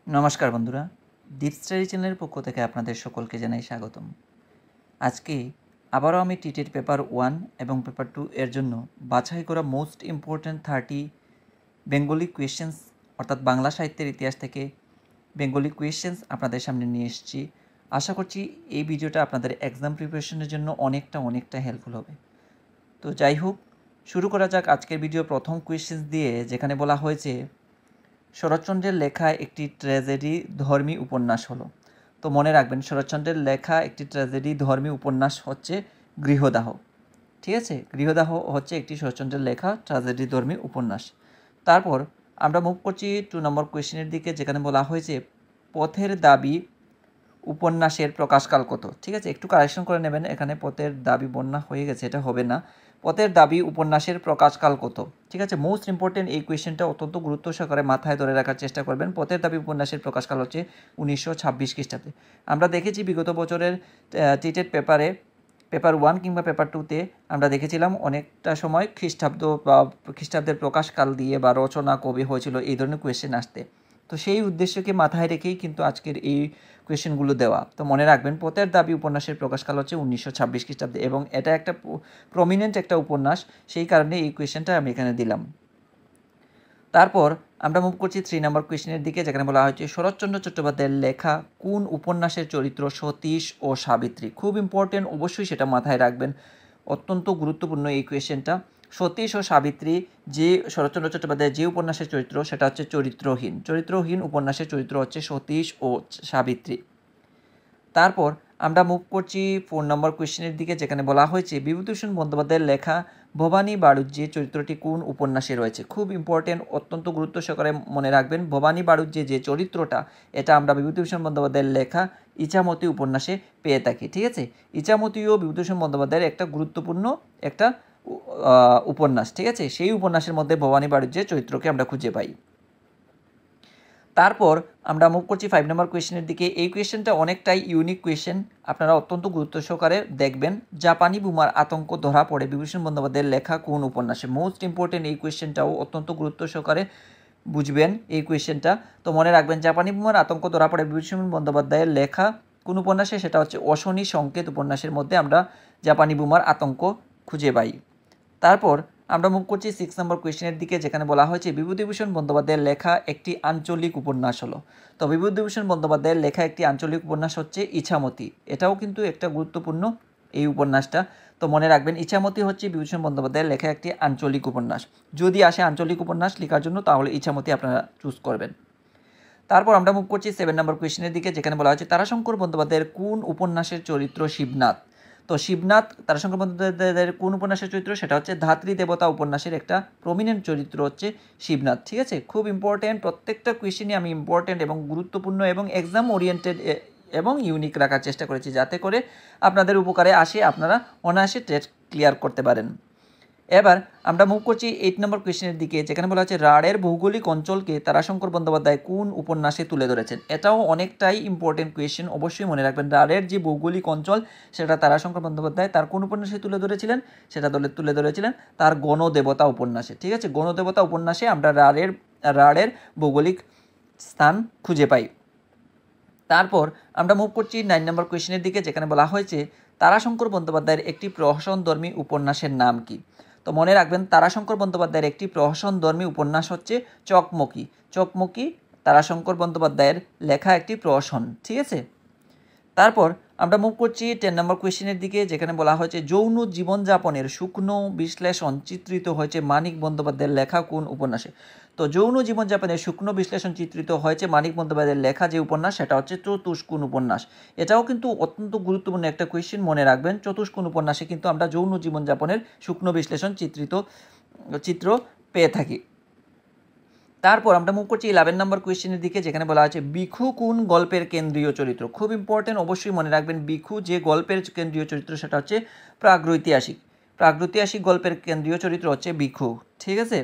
নমস্কার বন্ধুরা, দীপ স্টাডি চ্যানেলের পক্ষ থেকে আপনাদের সকলকে জানাই স্বাগতম। আজকে আবারও আমি টিটের পেপার 1 এবং পেপার 2 এর জন্য বাছাই করা মোস্ট ইম্পর্ট্যান্ট 30 বেঙ্গলি কোয়েশ্চেন্স অর্থাৎ বাংলা সাহিত্যের ইতিহাস থেকে বেঙ্গলি কোয়েশ্চেন্স আপনাদের সামনে নিয়ে এসেছি। আশা করছি এই ভিডিওটা আপনাদের এক্সাম প্রিপারেশনের জন্য অনেকটা হেল্পফুল হবে। তো যাই হোক, শুরু করা যাক আজকের ভিডিও প্রথম কোয়েশ্চেন্স দিয়ে, যেখানে বলা হয়েছে শরৎচন্দ্রের লেখা একটি ট্র্যাজেডি ধর্মী উপন্যাস হলো। তো মনে রাখবেন, শরৎচন্দ্রের লেখা একটি ট্র্যাজেডি ধর্মী উপন্যাস হচ্ছে গৃহদাহ। ঠিক আছে, গৃহদাহ হচ্ছে একটি শরৎচন্দ্রের লেখা ট্র্যাজেডি ধর্মী উপন্যাস। তারপর আমরা মুভ করছি 2 নম্বর কোয়েশ্চেনের দিকে, যেখানে বলা হয়েছে পথের দাবি উপন্যাসের প্রকাশকাল কত। ঠিক আছে, একটু কারেকশন করে নেবেন, এখানে পথের দাবি বন্যা হয়ে গেছে, এটা হবে না। পথের দাবি উপন্যাসের প্রকাশকাল কত। ঠিক আছে, মোস্ট ইম্পর্টেন্ট এই কোয়েশ্চেনটা অত্যন্ত গুরুত্ব সহকারে মাথায় ধরে রাখার চেষ্টা করবেন। পথের দাবি উপন্যাসের প্রকাশকাল হচ্ছে 1926 খ্রিস্টাব্দে। আমরা দেখেছি বিগত বছরের টিটেট পেপার 1 কিংবা পেপার 2তে আমরা দেখেছিলাম অনেকটা সময় খ্রিস্টাব্দ বা খ্রিস্টাব্দের প্রকাশকাল দিয়ে বা রচনা কবে হয়েছিল এই ধরনের কোয়েশ্চেন আসতে। তো সেই উদ্দেশ্যকে মাথায় রেখেই কিন্তু আজকের এই কোয়েশ্চেনগুলো দেওয়া। তো মনে রাখবেন, পথের দাবি উপন্যাসের প্রকাশকাল হচ্ছে 1926 খ্রিস্টাব্দে এবং এটা একটা প্রমিনেন্ট একটা উপন্যাস, সেই কারণে এই কোয়েশ্চেনটা আমি এখানে দিলাম। তারপর আমরা মুভ করছি 3 নম্বর কোয়েশ্চেনের দিকে, যেখানে বলা হয়েছে শরৎচন্দ্র চট্টোপাধ্যায়ের লেখা কোন উপন্যাসের চরিত্র সতীশ ও সাবিত্রী। খুব ইম্পর্টেন্ট, অবশ্যই সেটা মাথায় রাখবেন, অত্যন্ত গুরুত্বপূর্ণ এই কোয়েশ্চেনটা। সতীশ ও সাবিত্রী যে শরৎচন্দ্র চট্টোপাধ্যায়ের যে উপন্যাসের চরিত্র, সেটা হচ্ছে চরিত্রহীন উপন্যাসের চরিত্র হচ্ছে সতীশ ও সাবিত্রী। তারপর আমরা মুভ করছি 4 নম্বর কোয়েশ্চেনের দিকে, যেখানে বলা হয়েছে বিভূতিভূষণ বন্দ্যোপাধ্যায়ের লেখা ভবানী বাড়ুজ্যে চরিত্রটি কোন উপন্যাসে রয়েছে। খুব ইম্পর্টেন্ট, অত্যন্ত গুরুত্ব সহকারে মনে রাখবেন, ভবানী বাড়ুজ্যে যে চরিত্রটা, এটা আমরা বিভূতিভূষণ বন্দ্যোপাধ্যায়ের লেখা ইছামতি উপন্যাসে পেয়ে থাকি। ঠিক আছে, ইছামতিও বিভূতিভূষণ বন্দ্যোপাধ্যায়ের একটা গুরুত্বপূর্ণ একটা উপন্যাস। ঠিক আছে, সেই উপন্যাসের মধ্যে ভবানী বাড়ুজ্যের চরিত্রকে আমরা খুঁজে পাই। তারপর আমরা মুভ করছি 5 নম্বর কোয়েশ্চেনের দিকে। এই কোয়েশ্চেনটা অনেকটাই ইউনিক কোয়েশ্চেন, আপনারা অত্যন্ত গুরুত্ব সহকারে দেখবেন। জাপানি বোমার আতঙ্ক ধরা পড়ে বিভূতিভূষণ বন্দ্যোপাধ্যায়ের লেখা কোন উপন্যাসে। মোস্ট ইম্পর্টেন্ট এই কোয়েশ্চেনটাও, অত্যন্ত গুরুত্ব সহকারে বুঝবেন এই কোয়েশ্চেনটা। তো মনে রাখবেন, জাপানি বোমার আতঙ্ক ধরা পড়ে বিভূতিভূষণ বন্দ্যোপাধ্যায়ের লেখা কোন উপন্যাসে, সেটা হচ্ছে অশনি সংকেত উপন্যাসের মধ্যে আমরা জাপানি বোমার আতঙ্ক খুঁজে পাই। তারপর আমরা মুভ করছি 6 নম্বর কোয়েশ্চেনের দিকে, যেখানে বলা হয়েছে বিভূতিভূষণ বন্দ্যোপাধ্যায়ের লেখা একটি আঞ্চলিক উপন্যাস হলো। তো বিভূতিভূষণ বন্দ্যোপাধ্যায়ের লেখা একটি আঞ্চলিক উপন্যাস হচ্ছে ইছামতি। এটাও কিন্তু একটা গুরুত্বপূর্ণ এই উপন্যাসটা। তো মনে রাখবেন, ইছামতি হচ্ছে বিভূতিভূষণ বন্দ্যোপাধ্যায়ের লেখা একটি আঞ্চলিক উপন্যাস। যদি আসে আঞ্চলিক উপন্যাস লেখার জন্য, তাহলে ইছামতি আপনারা চুজ করবেন। তারপর আমরা মুভ করছি 7 নম্বর কোয়েশ্চেনের দিকে, যেখানে বলা হয়েছে তারাশঙ্কর বন্দ্যোপাধ্যায়ের কোন উপন্যাসের চরিত্র শিবনাথ। তো শিবনাথ তারাশঙ্কর বন্দ্যোপাধ্যায়ের কোন উপন্যাসের চরিত্র, সেটা হচ্ছে ধাত্রী দেবতা উপন্যাসের একটা প্রমিনেন্ট চরিত্র হচ্ছে শিবনাথ। ঠিক আছে, খুব ইম্পর্টেন্ট, প্রত্যেকটা কোয়েশ্চেনই আমি ইম্পর্টেন্ট এবং গুরুত্বপূর্ণ এবং এক্সাম ওরিয়েন্টেড এবং ইউনিক রাখার চেষ্টা করেছি, যাতে করে আপনাদের উপকারে আসে, আপনারা অনায়াসে টেস্ট ক্লিয়ার করতে পারেন। এবার আমরা মুভ করছি 8 নম্বর কোয়েশ্চেনের দিকে, যেখানে বলা হচ্ছে রাঢ়ের ভৌগোলিক অঞ্চলকে তারাশঙ্কর বন্দ্যোপাধ্যায় কোন উপন্যাসে তুলে ধরেছেন। এটাও অনেকটাই ইম্পর্টেন্ট কোয়েশ্চেন, অবশ্যই মনে রাখবেন। রাঢ়ের যে ভৌগোলিক অঞ্চল, সেটা তারাশঙ্কর বন্দ্যোপাধ্যায় তার কোন উপন্যাসে তুলে ধরেছিলেন, সেটা তুলে ধরেছিলেন তার গণদেবতা উপন্যাসে। ঠিক আছে, গণদেবতা উপন্যাসে আমরা রাঢ়ের ভৌগোলিক স্থান খুঁজে পাই। তারপর আমরা মুভ করছি 9 নম্বর কোয়েশ্চেনের দিকে, যেখানে বলা হয়েছে তারাশঙ্কর বন্দ্যোপাধ্যায়ের একটি প্রহসনধর্মী উপন্যাসের নাম কি। তো মনে রাখবেন, তারাশঙ্কর বন্দ্যোপাধ্যায়ের একটি প্রহসনধর্মী উপন্যাস হচ্ছে চকমকি তারাশঙ্কর বন্দ্যোপাধ্যায়ের লেখা একটি প্রহসন। ঠিক আছে, তারপর আমরা মুভ করছি 10 নম্বর কোয়েশ্চেনের দিকে, যেখানে বলা হয়েছে যৌন জীবনযাপনের শুকনো বিশ্লেষণ চিত্রিত হয়েছে মানিক বন্দ্যোপাধ্যায়ের লেখা কোন উপন্যাসে। তো যৌন জীবনযাপনের শুকনো বিশ্লেষণ চিত্রিত হয়েছে মানিক বন্দ্যোপাধ্যায়ের লেখা যে উপন্যাস, সেটা হচ্ছে চতুষ্কোণ উপন্যাস। এটাও কিন্তু অত্যন্ত গুরুত্বপূর্ণ একটা কোয়েশ্চেন, মনে রাখবেন। চতুষ্কোণ উপন্যাসে কিন্তু আমরা যৌন জীবনযাপনের শুকনো বিশ্লেষণ চিত্র পেয়ে থাকি। তারপর আমরা মুভ করছি 11 নম্বর কোয়েশ্চেনের দিকে, যেখানে বলা আছে ভিখু কোন গল্পের কেন্দ্রীয় চরিত্র। খুব ইম্পর্টেন্ট, অবশ্যই মনে রাখবেন, ভিখু যে গল্পের কেন্দ্রীয় চরিত্র, সেটা হচ্ছে প্রাগৈতিহাসিক গল্পের কেন্দ্রীয় চরিত্র হচ্ছে ভিখু। ঠিক আছে,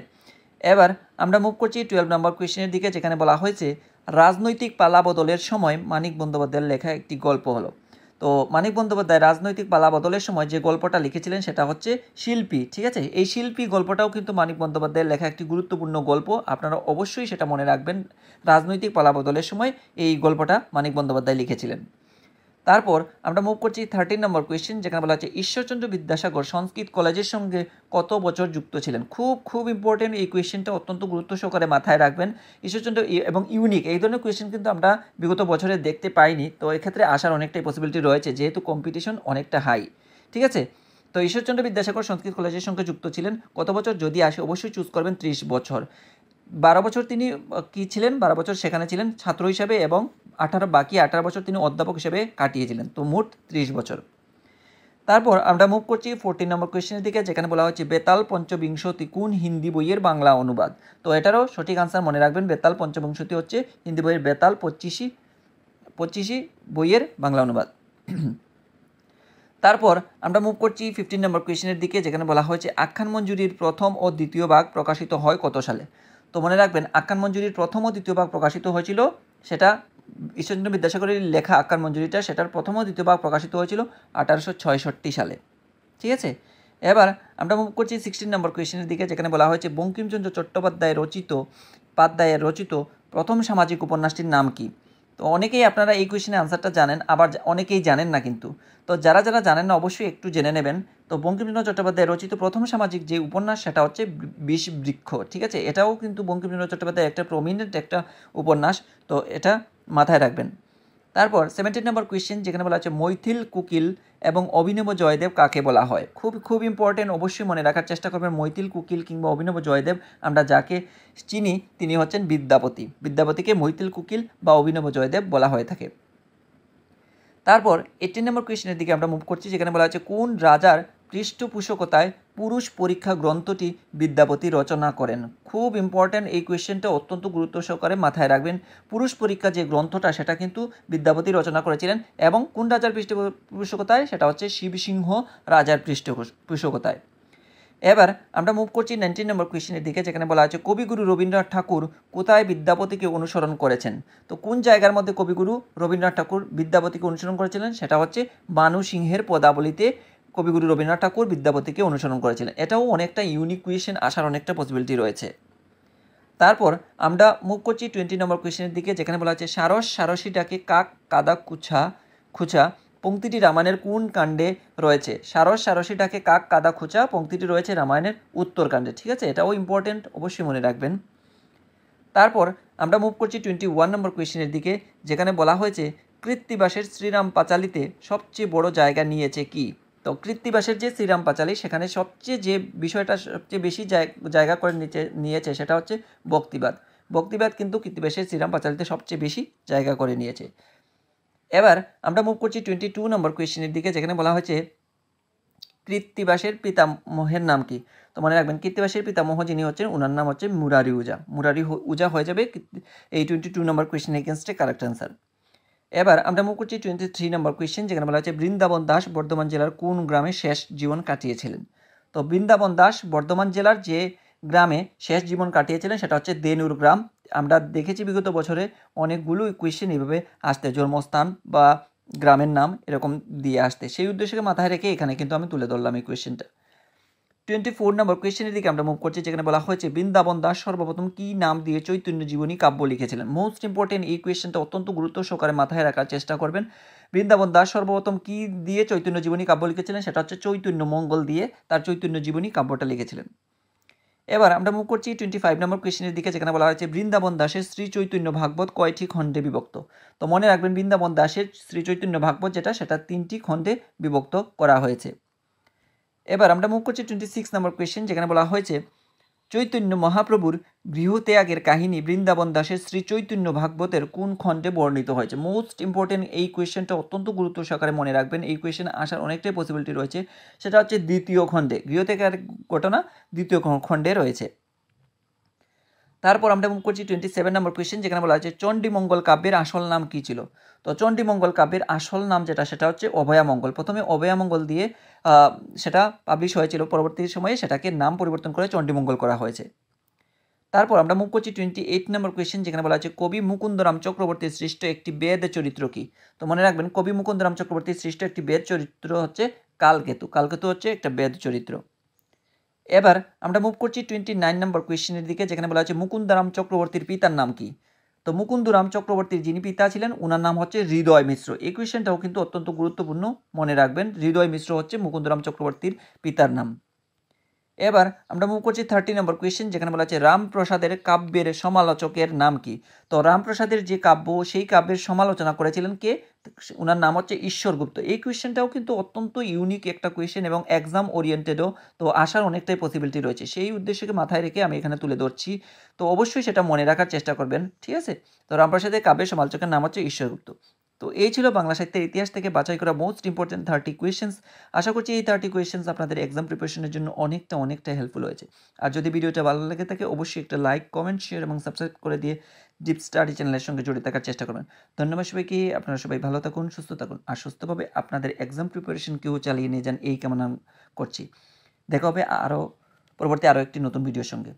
এবার আমরা মুভ করছি 12 নম্বর কোয়েশ্চেনের দিকে, যেখানে বলা হয়েছে রাজনৈতিক পালাবদলের সময় মানিক বন্দ্যোপাধ্যায়ের লেখা একটি গল্প হলো। তো মানিক বন্দ্যোপাধ্যায় রাজনৈতিক পালাবদলের সময় যে গল্পটা লিখেছিলেন সেটা হচ্ছে শিল্পী, ঠিক আছে। এই শিল্পী গল্পটাও কিন্তু মানিক বন্দ্যোপাধ্যায়ের লেখা একটি গুরুত্বপূর্ণ গল্প, আপনারা অবশ্যই সেটা মনে রাখবেন। রাজনৈতিক পালাবদলের সময় এই গল্পটা মানিক বন্দ্যোপাধ্যায় লিখেছিলেন। তারপর আমরা মুভ করছি 13 নম্বর কোয়েশ্চেন, যেখানে বলা হচ্ছে ঈশ্বরচন্দ্র বিদ্যাসাগর সংস্কৃত কলেজের সঙ্গে কত বছর যুক্ত ছিলেন। খুব ইম্পর্টেন্ট এই কোয়েশ্চেনটা, অত্যন্ত গুরুত্ব সহকারে মাথায় রাখবেন। ঈশ্বরচন্দ্র এবং ইউনিক এই ধরনের কোয়েশ্চেন কিন্তু আমরা বিগত বছরে দেখতে পাইনি, তো এক্ষেত্রে আসার অনেকটাই পসিবিলিটি রয়েছে যেহেতু কম্পিটিশন অনেকটা হাই, ঠিক আছে। তো ঈশ্বরচন্দ্র বিদ্যাসাগর সংস্কৃত কলেজের সঙ্গে যুক্ত ছিলেন কত বছর, যদি আসে অবশ্যই চুজ করবেন 30 বছর। 12 বছর তিনি কি ছিলেন, 12 বছর সেখানে ছিলেন ছাত্র হিসাবে এবং বাকি 18 বছর তিনি অধ্যাপক হিসেবে কাটিয়েছিলেন, তো মোট 30 বছর। তারপর আমরা মুভ করছি 14 নম্বর কোয়েশ্চেনের দিকে, যেখানে বলা হচ্ছে বেতাল পঞ্চবিংশতি কোন হিন্দি বইয়ের বাংলা অনুবাদ। তো এটারও সঠিক আনসার মনে রাখবেন, বেতাল পঞ্চবিংশতি হচ্ছে হিন্দি বইয়ের বেতাল 25 বইয়ের বাংলা অনুবাদ। তারপর আমরা মুভ করছি 15 নম্বর কোয়েশ্চেনের দিকে, যেখানে বলা হয়েছে আখ্যান মঞ্জুরির প্রথম ও দ্বিতীয় ভাগ প্রকাশিত হয় কত সালে। তো মনে রাখবেন আখ্যান মঞ্জুরির প্রথম ও দ্বিতীয় ভাগ প্রকাশিত হয়েছিল, সেটা ঈশ্বরচন্দ্র বিদ্যাসাগরের লেখা আখ্যান মঞ্জুরিটা, সেটার প্রথম ও দ্বিতীয় ভাগ প্রকাশিত হয়েছিল 1866 সালে, ঠিক আছে। এবার আমরা মুভ করছি 16 নম্বর কোয়েশ্চেনের দিকে, যেখানে বলা হয়েছে বঙ্কিমচন্দ্র চট্টোপাধ্যায়ের রচিত প্রথম সামাজিক উপন্যাসটির নাম কি। তো অনেকেই আপনারা এই কোয়েশ্চেনের আনসারটা জানেন, আবার অনেকেই জানেন না কিন্তু, তো যারা জানেন না অবশ্যই একটু জেনে নেবেন। তো বঙ্কিমচন্দ্র চট্টোপাধ্যায় রচিত প্রথম সামাজিক যে উপন্যাস সেটা হচ্ছে বিষবৃক্ষ, ঠিক আছে। এটাও কিন্তু বঙ্কিমচন্দ্র চট্টোপাধ্যায়ের একটা প্রমিনেন্ট একটা উপন্যাস, তো এটা মাথায় রাখবেন। তারপর 17 নম্বর কোয়েশ্চেন, যেখানে বলা হচ্ছে মৈথিল কুকিল এবং অভিনব জয়দেব কাকে বলা হয়। খুব ইম্পর্টেন্ট, অবশ্যই মনে রাখার চেষ্টা করবেন। মৈথিল কুকিল কিংবা অভিনব জয়দেব আমরা যাকে চিনি তিনি হচ্ছেন বিদ্যাপতিকে মৈথিল কুকিল বা অভিনব জয়দেব বলা হয়ে থাকে। তারপর 18 নম্বর কোয়েশ্চেনের দিকে আমরা মুভ করছি, যেখানে বলা হচ্ছে কোন রাজার পৃষ্ঠপোষকতায় পুরুষ পরীক্ষা গ্রন্থটি বিদ্যাপতি রচনা করেন। খুব ইম্পর্ট্যান্ট এই কোয়েশ্চেনটা, অত্যন্ত গুরুত্ব সহকারে মাথায় রাখবেন। পুরুষ পরীক্ষা যে গ্রন্থটা সেটা কিন্তু বিদ্যাপতি রচনা করেছিলেন, এবং কোন রাজার পৃষ্ঠপোষকতায়, সেটা হচ্ছে শিবসিংহ রাজার পৃষ্ঠপোষকতায়। এবার আমরা মুভ করছি 19 নম্বর কোয়েশ্চেনের দিকে, যেখানে বলা আছে কবিগুরু রবীন্দ্রনাথ ঠাকুর কোথায় বিদ্যাপতিকে অনুসরণ করেছেন। তো কোন জায়গার মধ্যে কবিগুরু রবীন্দ্রনাথ ঠাকুর বিদ্যাপতিকে অনুসরণ করেছিলেন, সেটা হচ্ছে বানু সিংহের পদাবলিতে কবিগুরু রবীন্দ্রনাথ ঠাকুর বিদ্যাপতিকে অনুসরণ করেছিলেন। এটাও অনেকটা ইউনিক কোয়েশ্চেন, আসার অনেকটা পসিবিলিটি রয়েছে। তারপর আমরা মুভ করছি 20 নম্বর কোয়েশ্চেনের দিকে, যেখানে বলা হচ্ছে সারসী ডাকে কাক কাদা খুচা পংক্তিটি রামায়ণের কোন কাণ্ডে রয়েছে। সারসী ডাকে কাক কাদা খুচা পংক্তিটি রয়েছে রামায়ণের উত্তরকাণ্ডে, ঠিক আছে। এটাও ইম্পর্টেন্ট, অবশ্যই মনে রাখবেন। তারপর আমরা মুভ করছি 21 নম্বর কোয়েশ্চেনের দিকে, যেখানে বলা হয়েছে কৃত্তিবাসের শ্রীরাম পাঁচালীতে সবচেয়ে বড় জায়গা নিয়েছে কি। তো কৃত্তিবাসের যে শ্রীরাম পাঁচালী, সেখানে সবচেয়ে যে বিষয়টা সবচেয়ে বেশি জায়গা করে নিয়েছে সেটা হচ্ছে বক্তিবাদ কিন্তু কৃত্তিবাসের শ্রীরাম পাঁচালীতে সবচেয়ে বেশি জায়গা করে নিয়েছে। এবার আমরা মুভ করছি 22 নম্বর কোয়েশ্চেনের দিকে, যেখানে বলা হয়েছে কৃত্তিবাসের পিতামহের নাম কি। তো মনে রাখবেন কৃত্তিবাসের পিতামহ যিনি হচ্ছেন ওনার নাম হচ্ছে মুরারি উজা হয়ে যাবে এই 22 নম্বর কোয়েশ্চেন এগেনস্টে কারেক্ট আনসার। এবার আমরা মুভ করছি 23 নম্বর কোয়েশ্চেন, যেখানে বলা হচ্ছে বৃন্দাবন দাস বর্ধমান জেলার কোন গ্রামে শেষ জীবন কাটিয়েছিলেন। তো বৃন্দাবন দাস বর্ধমান জেলার যে গ্রামে শেষ জীবন কাটিয়েছিলেন সেটা হচ্ছে দেনুর গ্রাম। আমরা দেখেছি বিগত বছরে অনেকগুলো কোয়েশ্চেন এইভাবে আসতে, জন্মস্থান বা গ্রামের নাম এরকম দিয়ে আসতে, সেই উদ্দেশ্যকে মাথায় রেখে এখানে কিন্তু আমি তুলে ধরলাম এই কোয়েশ্চেনটা। 24 নম্বর কোয়েশ্চেনের দিকে আমরা মুভ করছি, যেখানে বলা হয়েছে বৃন্দাবন দাস সর্বপ্রথম কি নাম দিয়ে চৈতন্য জীবনী কাব্য লিখেছিলেন। মোস্ট ইম্পর্টেন্ট এই কোয়েশ্চেনটা, অত্যন্ত গুরুত্ব সহকারে মাথায় রাখার চেষ্টা করবেন। বৃন্দাবন দাস সর্বপ্রথম কি দিয়ে চৈতন্য জীবনী কাব্য লিখেছিলেন, সেটা হচ্ছে চৈতন্য মঙ্গল দিয়ে তার চৈতন্য জীবনী কাব্যটা লিখেছিলেন। এবার আমরা মুভ করছি 25 নম্বর কোয়েশ্চেনের দিকে, যেখানে বলা হয়েছে বৃন্দাবন দাসের শ্রী চৈতন্য ভাগবত কয়টি খণ্ডে বিভক্ত। তো মনে রাখবেন বৃন্দাবন দাসের শ্রী চৈতন্য ভাগবত সেটা 3টি খণ্ডে বিভক্ত করা হয়েছে। এবার আমরা মুভ করছি 26 নম্বর কোয়েশ্চেন, যেখানে বলা হয়েছে চৈতন্য মহাপ্রভুর গৃহত্যাগের কাহিনী বৃন্দাবন দাসের শ্রী চৈতন্য ভাগবতের কোন খণ্ডে বর্ণিত হয়েছে। মোস্ট ইম্পর্টেন্ট এই কোয়েশ্চেনটা, অত্যন্ত গুরুত্ব সহকারে মনে রাখবেন। এই কোয়েশ্চেন আসার অনেকটাই পসিবিলিটি রয়েছে, সেটা হচ্ছে দ্বিতীয় খণ্ডে, গৃহত্যাগের ঘটনা দ্বিতীয় খণ্ডে রয়েছে। তারপর আমরা মুভ করছি 27 নম্বর কোয়েশ্চেন, যেখানে বলা হয়েছে চণ্ডীমঙ্গল কাব্যের আসল নাম কি ছিল। তো চণ্ডীমঙ্গল কাব্যের আসল নাম সেটা হচ্ছে অভয়ামঙ্গল। প্রথমে অভয়ামঙ্গল দিয়ে সেটা পাবলিশ হয়েছিল, পরবর্তী সময়ে সেটাকে নাম পরিবর্তন করে চণ্ডীমঙ্গল করা হয়েছে। তারপর আমরা মুভ করছি 28 নম্বর কোয়েশ্চেন, যেখানে বলা আছে কবি মুকুন্দরাম চক্রবর্তীর সৃষ্ট একটি বেদ চরিত্র কি? তো মনে রাখবেন কবি মুকুন্দরাম চক্রবর্তীর সৃষ্ট একটি বেদ চরিত্র হচ্ছে কালকেতু। কালকেতু হচ্ছে একটা বেদ চরিত্র। এবার আমরা মুভ করছি 29 নম্বর কোয়েশ্চেনের দিকে, যেখানে বলা আছে মুকুন্দরাম চক্রবর্তীর পিতার নাম কি? তো মুকুন্দরাম চক্রবর্তীর যিনি পিতা ছিলেন ওনার নাম হচ্ছে হৃদয় মিশ্র। এই কোয়েশ্চেনটাও কিন্তু অত্যন্ত গুরুত্বপূর্ণ, মনে রাখবেন হৃদয় মিশ্র হচ্ছে মুকুন্দরাম চক্রবর্তীর পিতার নাম। এবার আমরা মুভ করছি 30 নম্বর কোয়েশ্চেন, যেখানে বলা আছে রামপ্রসাদের কাব্যের সমালোচকের নাম কি? তো রামপ্রসাদের যে কাব্য সেই কাব্যের সমালোচনা করেছিলেন কে? ওনার নাম হচ্ছে ঈশ্বরগুপ্ত। এই কোয়েশ্চেনটাও কিন্তু অত্যন্ত ইউনিক একটা কোয়েশ্চেন এবং এক্সাম ওরিয়েন্টেডও, তো আসার অনেকটাই পসিবিলিটি রয়েছে। সেই উদ্দেশ্যকে মাথায় রেখে আমি এখানে তুলে ধরছি, তো অবশ্যই সেটা মনে রাখার চেষ্টা করবেন, ঠিক আছে? তো রামপ্রসাদের কাব্যের সমালোচকের নাম হচ্ছে ঈশ্বরগুপ্ত। তো এই ছিল বাংলা সাহিত্যের ইতিহাস থেকে বাছাই করা মোস্ট ইম্পর্টেন্ট 30 কোয়েশ্চেন্স। আশা করছি এই 30 কোয়েশ্চেন্স আপনাদের এক্সাম প্রিপারেশনের জন্য অনেকটা হেল্পফুল হয়েছে। আর যদি ভিডিওটা ভালো লেগে থাকে অবশ্যই একটা লাইক, কমেন্ট, শেয়ার এবং সাবস্ক্রাইব করে দিয়ে ডিপ স্টাডি চ্যানেলের সঙ্গে জড়িত থাকার চেষ্টা করবেন। ধন্যবাদ সবাইকে। আপনারা সবাই ভালো থাকুন, সুস্থ থাকুন আর সুস্থভাবে আপনাদের এক্সাম প্রিপারেশনকেও চালিয়ে নিয়ে যান, এই কামনা করছি। দেখা হবে পরবর্তী আরও একটি নতুন ভিডিওর সঙ্গে।